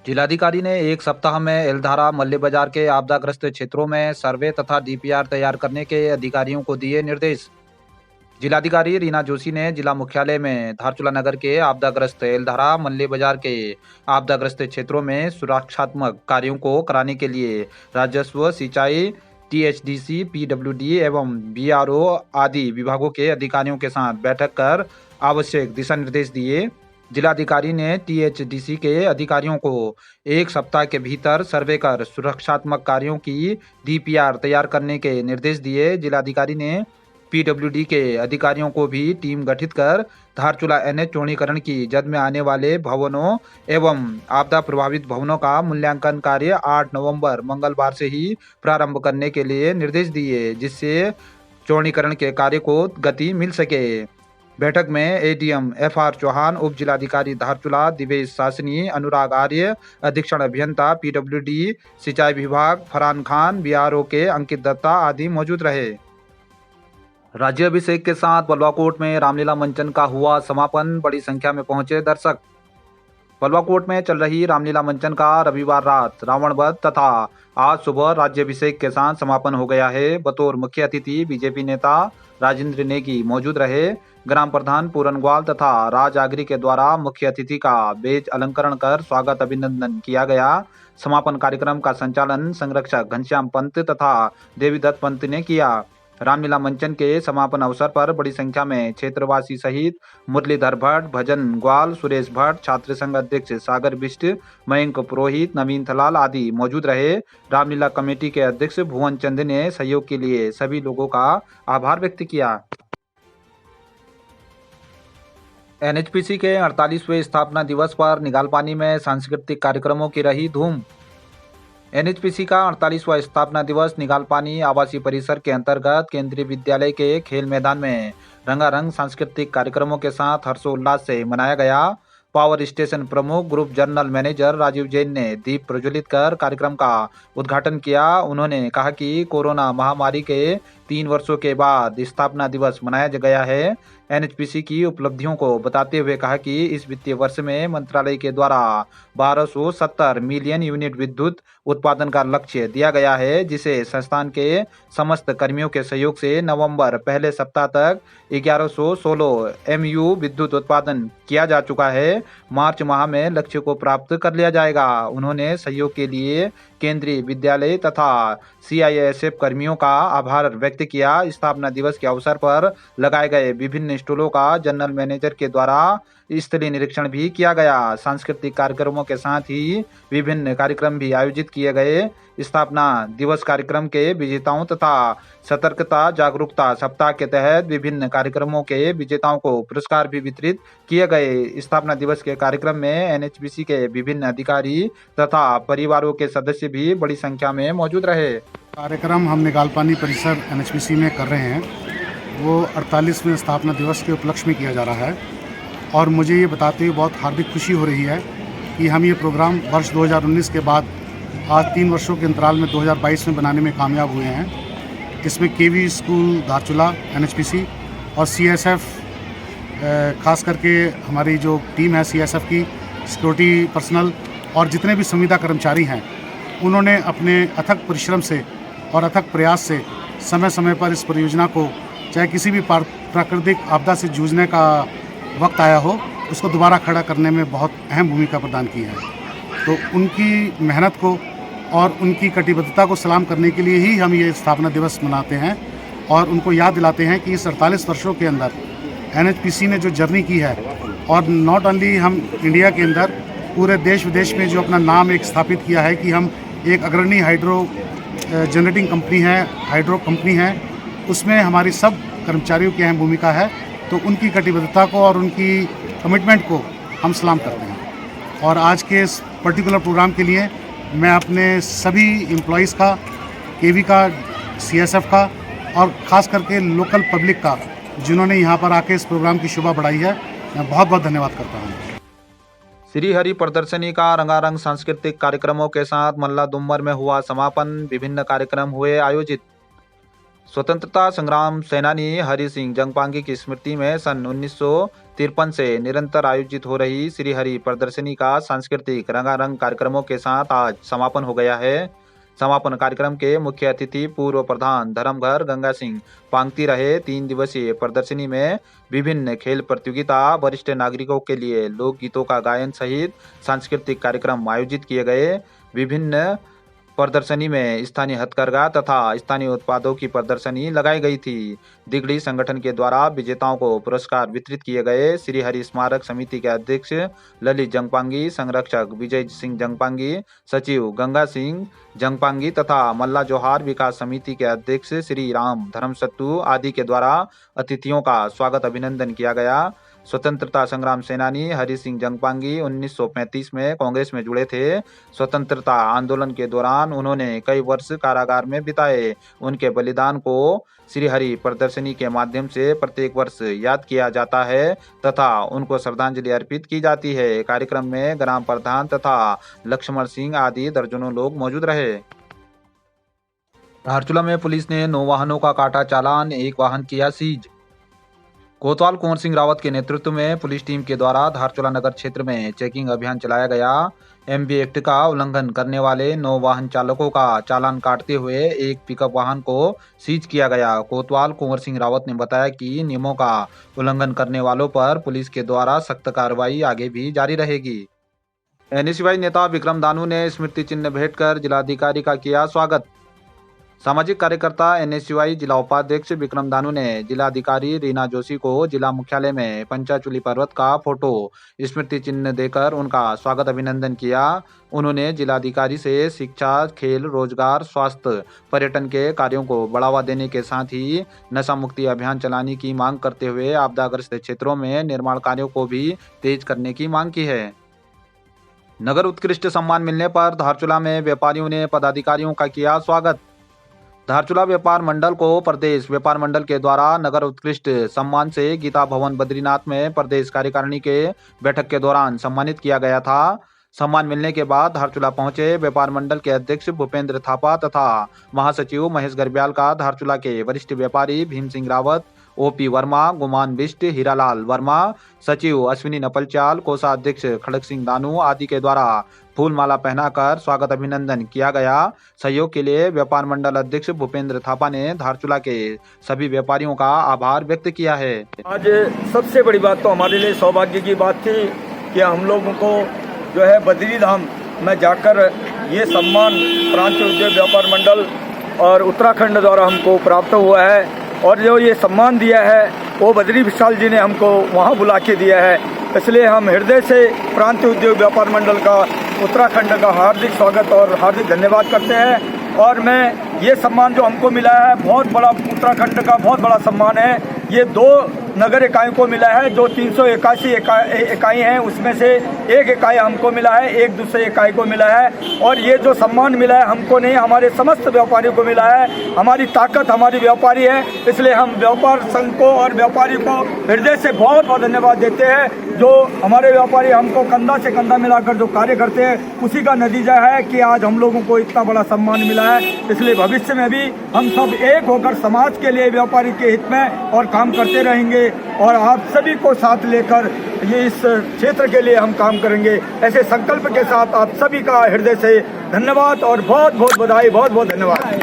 जिलाधिकारी ने एक सप्ताह में एलधारा मल्ली बाजार के आपदाग्रस्त क्षेत्रों में सर्वे तथा डीपीआर तैयार करने के अधिकारियों को दिए निर्देश। जिलाधिकारी रीना जोशी ने जिला मुख्यालय में धारचूला नगर के आपदाग्रस्त एलधारा मल्ली बाजार के आपदाग्रस्त क्षेत्रों में सुरक्षात्मक कार्यों को कराने के लिए राजस्व, सिंचाई, टीएचडीसी, पीडब्ल्यूडी एवं बीआरओ आदि विभागों के अधिकारियों के साथ बैठक कर आवश्यक दिशा निर्देश दिए। जिलाधिकारी ने टीएचडीसी के अधिकारियों को एक सप्ताह के भीतर सर्वे कर सुरक्षात्मक कार्यों की डीपीआर तैयार करने के निर्देश दिए। जिलाधिकारी ने पीडब्ल्यूडी के अधिकारियों को भी टीम गठित कर धारचूला एनएच चौड़ीकरण की जद में आने वाले भवनों एवं आपदा प्रभावित भवनों का मूल्यांकन कार्य 8 नवंबर मंगलवार से ही प्रारंभ करने के लिए निर्देश दिए, जिससे चौड़ीकरण के कार्य को गति मिल सके। बैठक में एडीएम एफआर चौहान, उप जिलाधिकारी धारचूला दिवेश सासनी, अनुराग आर्य, अधीक्षण अभियंता पीडब्ल्यूडी सिंचाई विभाग फरहान खान, बीआरओ के अंकित दत्ता आदि मौजूद रहे। राज्याभिषेक के साथ बलवाकोट में रामलीला मंचन का हुआ समापन, बड़ी संख्या में पहुंचे दर्शक। बलवाकोट में चल रही रामलीला मंचन का रविवार रात रावण वध तथा आज सुबह राज्याभिषेक के साथ समापन हो गया है। बतौर मुख्य अतिथि बीजेपी नेता राजेंद्र नेगी मौजूद रहे। ग्राम प्रधान पूरन ग्वाल तथा राज आगरी के द्वारा मुख्य अतिथि का बेज अलंकरण कर स्वागत अभिनंदन किया गया। समापन कार्यक्रम का संचालन संरक्षक घनश्याम पंत तथा देवीदत्त पंत ने किया। रामलीला मंचन के समापन अवसर पर बड़ी संख्या में क्षेत्रवासी सहित मुरलीधर भट्ट, भजन ग्वाल, सुरेश भट्ट, छात्र संघ अध्यक्ष सागर बिष्ट, मयंक पुरोहित, नवीन थलाल आदि मौजूद रहे। रामलीला कमेटी के अध्यक्ष भुवन चंद ने सहयोग के लिए सभी लोगों का आभार व्यक्त किया। एनएचपीसी के 48वें स्थापना दिवस पर निगालपानी में सांस्कृतिक कार्यक्रमों की रही धूम। एनएचपीसी का 48वां स्थापना दिवस निगालपानी आवासीय परिसर के अंतर्गत केंद्रीय विद्यालय के खेल मैदान में रंगारंग सांस्कृतिक कार्यक्रमों के साथ हर्षोल्लास से मनाया गया। पावर स्टेशन प्रमुख group general manager Rajiv Jain ने दीप प्रज्वलित कर कार्यक्रम का उद्घाटन किया। उन्होंने कहा कि कोरोना महामारी के 3 वर्षों के बाद स्थापना दिवस मनाया गया है। एनएचपीसी की उपलब्धियों को बताते हुए कहा कि इस वित्तीय वर्ष में मंत्रालय के द्वारा 1270 मिलियन यूनिट विद्युत उत्पादन का लक्ष्य दिया गया है, जिसे संस्थान के समस्त कर्मियों के सहयोग से नवंबर पहले सप्ताह तक 1116 एमयू विद्युत उत्पादन किया जा चुका है। मार्च माह में लक्ष्य को प्राप्त कर लिया जाएगा। उन्होंने सहयोग के लिए केंद्रीय विद्यालय तथा सीआईएसएफ कर्मियों का आभार व्यक्त किया। स्थापना दिवस के अवसर पर लगाए गए विभिन्न स्टॉलों का जनरल मैनेजर के द्वारा स्थलीय निरीक्षण भी किया गया। सांस्कृतिक कार्यक्रमों के साथ ही विभिन्न कार्यक्रम भी आयोजित किए गए। स्थापना दिवस कार्यक्रम के विजेताओं तथा सतर्कता जागरूकता सप्ताह के तहत विभिन्न कार्यक्रमों के विजेताओं को पुरस्कार भी वितरित किए गए। स्थापना दिवस के कार्यक्रम में एनएचपीसी के विभिन्न अधिकारी तथा परिवारों के सदस्य भी बड़ी संख्या में मौजूद रहे। कार्यक्रम हम निगालपानी परिसर एनएचपीसी में कर रहे हैं, वो 48वें स्थापना दिवस के उपलक्ष्य में किया जा रहा है और मुझे ये बताते हुए बहुत हार्दिक खुशी हो रही है कि हम ये प्रोग्राम वर्ष 2019 के बाद आज 3 वर्षों के अंतराल में 2022 में बनाने में कामयाब हुए हैं। इसमें केवी स्कूल धारचूला एनएचपीसी और सीएसएफ, खास करके हमारी जो टीम है सीएसएफ की सिक्योरिटी पर्सनल और जितने भी संविदा कर्मचारी हैं, उन्होंने अपने अथक परिश्रम से और अथक प्रयास से समय समय पर इस परियोजना को, चाहे किसी भी प्राकृतिक आपदा से जूझने का वक्त आया हो, उसको दोबारा खड़ा करने में बहुत अहम भूमिका प्रदान की है। तो उनकी मेहनत को और उनकी कटिबद्धता को सलाम करने के लिए ही हम ये स्थापना दिवस मनाते हैं और उनको याद दिलाते हैं कि इस 48 वर्षों के अंदर एनएचपीसी ने जो जर्नी की है और नॉट ओनली हम इंडिया के अंदर, पूरे देश विदेश में जो अपना नाम एक स्थापित किया है कि हम एक अग्रणी हाइड्रो जनरेटिंग कंपनी है, हाइड्रो कंपनी है, उसमें हमारी सब कर्मचारियों की अहम भूमिका है। तो उनकी कटिबद्धता को और उनकी कमिटमेंट को हम सलाम करते हैं। और आज के इस पर्टिकुलर प्रोग्राम के लिए मैं अपने सभी एम्प्लॉइज़ का, केवी का, सीएसएफ का और ख़ास करके लोकल पब्लिक का, जिन्होंने यहाँ पर आके इस प्रोग्राम की शोभा बढ़ाई है, मैं बहुत बहुत धन्यवाद करता हूँ। श्री हरि प्रदर्शनी का रंगारंग सांस्कृतिक कार्यक्रमों के साथ मल्ला दुम्बर में हुआ समापन। विभिन्न कार्यक्रम हुए आयोजित। स्वतंत्रता संग्राम सेनानी हरि सिंह जंगपांगी की स्मृति में सन 1953 से निरंतर आयोजित हो रही श्री हरि प्रदर्शनी का सांस्कृतिक रंगारंग कार्यक्रमों के साथ आज समापन हो गया है। समापन कार्यक्रम के मुख्य अतिथि पूर्व प्रधान धर्मघर गंगा सिंह पांगती रहे। 3 दिवसीय प्रदर्शनी में विभिन्न खेल प्रतियोगिता, वरिष्ठ नागरिकों के लिए लोकगीतों का गायन सहित सांस्कृतिक कार्यक्रम आयोजित किए गए। विभिन्न प्रदर्शनी में स्थानीय हथकरघा तथा स्थानीय उत्पादों की प्रदर्शनी लगाई गई थी। दिगड़ी संगठन के द्वारा विजेताओं को पुरस्कार वितरित किए गए। श्री हरि स्मारक समिति के अध्यक्ष ललित जंगपांगी, संरक्षक विजय सिंह जंगपांगी, सचिव गंगा सिंह जंगपांगी तथा मल्ला जोहार विकास समिति के अध्यक्ष श्री राम धर्मसत्तू आदि के द्वारा अतिथियों का स्वागत अभिनंदन किया गया। स्वतंत्रता संग्राम सेनानी हरि सिंह जंगपांगी 1935 में कांग्रेस में जुड़े थे। स्वतंत्रता आंदोलन के दौरान उन्होंने कई वर्ष कारागार में बिताए। उनके बलिदान को श्री हरि प्रदर्शनी के माध्यम से प्रत्येक वर्ष याद किया जाता है तथा उनको श्रद्धांजलि अर्पित की जाती है। कार्यक्रम में ग्राम प्रधान तथा लक्ष्मण सिंह आदि दर्जनों लोग मौजूद रहे। धारचूला में पुलिस ने 9 वाहनों का काटा चालान, 1 वाहन किया सीज। कोतवाल कुंवर सिंह रावत के नेतृत्व में पुलिस टीम के द्वारा धारचूला नगर क्षेत्र में चेकिंग अभियान चलाया गया। एमवी एक्ट का उल्लंघन करने वाले 9 वाहन चालकों का चालान काटते हुए एक पिकअप वाहन को सीज किया गया। कोतवाल कुंवर सिंह रावत ने बताया कि नियमों का उल्लंघन करने वालों पर पुलिस के द्वारा सख्त कार्रवाई आगे भी जारी रहेगी। एनएसयूआई नेता विक्रम दानू ने स्मृति चिन्ह भेंट कर जिलाधिकारी का किया स्वागत। सामाजिक कार्यकर्ता एनएसयूआई जिला उपाध्यक्ष विक्रम दानू ने जिलाधिकारी रीना जोशी को जिला मुख्यालय में पंचाचूली पर्वत का फोटो स्मृति चिन्ह देकर उनका स्वागत अभिनंदन किया। उन्होंने जिलाधिकारी से शिक्षा, खेल, रोजगार, स्वास्थ्य, पर्यटन के कार्यों को बढ़ावा देने के साथ ही नशा मुक्ति अभियान चलाने की मांग करते हुए आपदाग्रस्त क्षेत्रों में निर्माण कार्यों को भी तेज करने की मांग की है। नगर उत्कृष्ट सम्मान मिलने पर धारचूला में व्यापारियों ने पदाधिकारियों का किया स्वागत। धारचूला व्यापार मंडल को प्रदेश व्यापार मंडल के द्वारा नगर उत्कृष्ट सम्मान से गीता भवन बद्रीनाथ में प्रदेश कार्यकारिणी के बैठक के दौरान सम्मानित किया गया था। सम्मान मिलने के बाद धारचूला पहुंचे व्यापार मंडल के अध्यक्ष भूपेंद्र थापा तथा महासचिव महेश गर्ब्याल का धारचूला के वरिष्ठ व्यापारी भीम सिंह रावत, ओपी वर्मा, गुमान बिष्ट, हीरालाल वर्मा, सचिव अश्विनी नपलचाल, कोषाध्यक्ष खड़ग सिंह दानू आदि के द्वारा फूल माला पहनाकर स्वागत अभिनंदन किया गया। सहयोग के लिए व्यापार मंडल अध्यक्ष भूपेंद्र थापा ने धारचूला के सभी व्यापारियों का आभार व्यक्त किया है। आज सबसे बड़ी बात तो हमारे लिए सौभाग्य की बात थी कि हम लोगों को जो है बद्री धाम में जाकर ये सम्मान प्रांतीय उद्योग व्यापार मंडल और उत्तराखंड द्वारा हमको प्राप्त हुआ है। और जो ये सम्मान दिया है वो बद्री विशाल जी ने हमको वहाँ बुला के दिया है। इसलिए हम हृदय से प्रांतीय उद्योग व्यापार मंडल का उत्तराखंड का हार्दिक स्वागत और हार्दिक धन्यवाद करते हैं। और मैं ये सम्मान जो हमको मिला है बहुत बड़ा, उत्तराखंड का बहुत बड़ा सम्मान है। ये 2 नगर इकाइयों को मिला है जो 381 इकाई हैं, उसमें से 1 इकाई हमको मिला है, 1 दूसरे इकाई को मिला है। और ये जो सम्मान मिला है हमको नहीं, हमारे समस्त व्यापारियों को मिला है। हमारी ताकत हमारी व्यापारी है, इसलिए हम व्यापार संघ को और व्यापारी को हृदय से बहुत बहुत धन्यवाद देते हैं। जो हमारे व्यापारी हमको कंधा से कंधा मिलाकर जो कार्य करते हैं, उसी का नतीजा है कि आज हम लोगों को इतना बड़ा सम्मान मिला है। इसलिए भविष्य में भी हम सब एक होकर समाज के लिए, व्यापारी के हित में और काम करते रहेंगे और आप सभी को साथ लेकर ये इस क्षेत्र के लिए हम काम करेंगे। ऐसे संकल्प के साथ आप सभी का हृदय से धन्यवाद और बहुत बहुत बधाई, बहुत बहुत धन्यवाद।